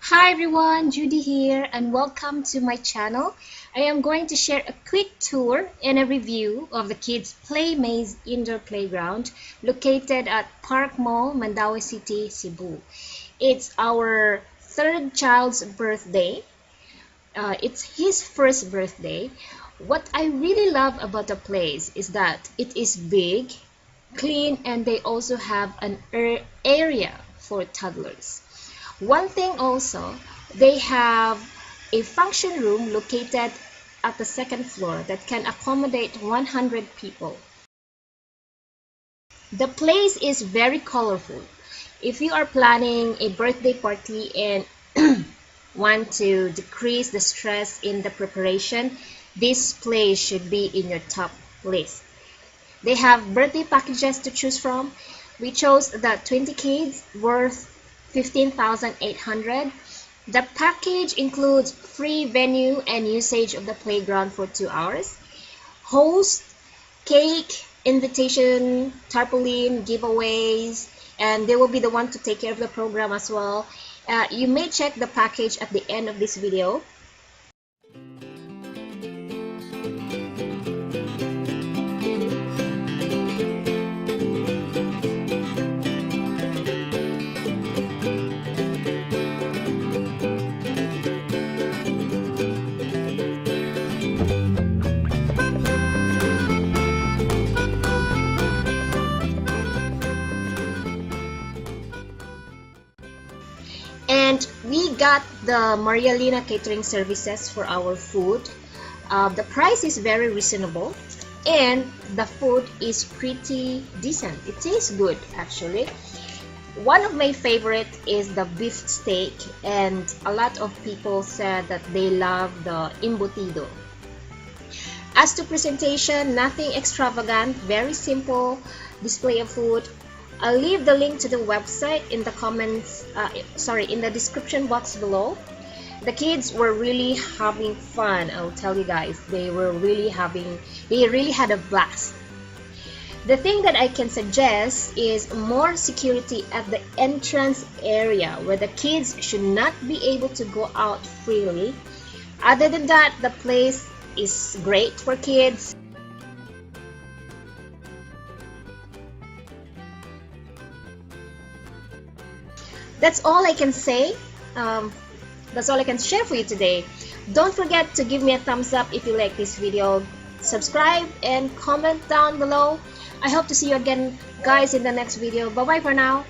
Hi everyone, Judy here and welcome to my channel. I am going to share a quick tour and a review of the kids Playmaze indoor playground located at Park Mall, Mandaue City, Cebu. It's our third child's birthday. It's his first birthday. What I really love about the place is that it is big, clean, and they also have an area for toddlers. One thing also, they have a function room located at the second floor that can accommodate 100 people. The place is very colorful. If you are planning a birthday party and want to decrease the stress in the preparation, this place should be in your top list. They have birthday packages to choose from. We chose the 20 kids worth 15,800. The package includes free venue and usage of the playground for 2 hours, host, cake, invitation, tarpaulin, giveaways, and they will be the one to take care of the program as well. You may check the package at the end of this video. And we got the Lina Catering services for our food. The price is very reasonable and the food is pretty decent. It tastes good actually. One of my favorite is the beef steak, and a lot of people said that they love the embutido. As to presentation, nothing extravagant, very simple display of food. I'll leave the link to the website in the in the description box below. The kids were really having fun. I'll tell you guys, they really had a blast. The thing that I can suggest is more security at the entrance area where the kids should not be able to go out freely. Other than that, the place is great for kids. That's all I can say. That's all I can share for you today. Don't forget to give me a thumbs up if you like this video. Subscribe and comment down below. I hope to see you again guys in the next video. Bye bye for now.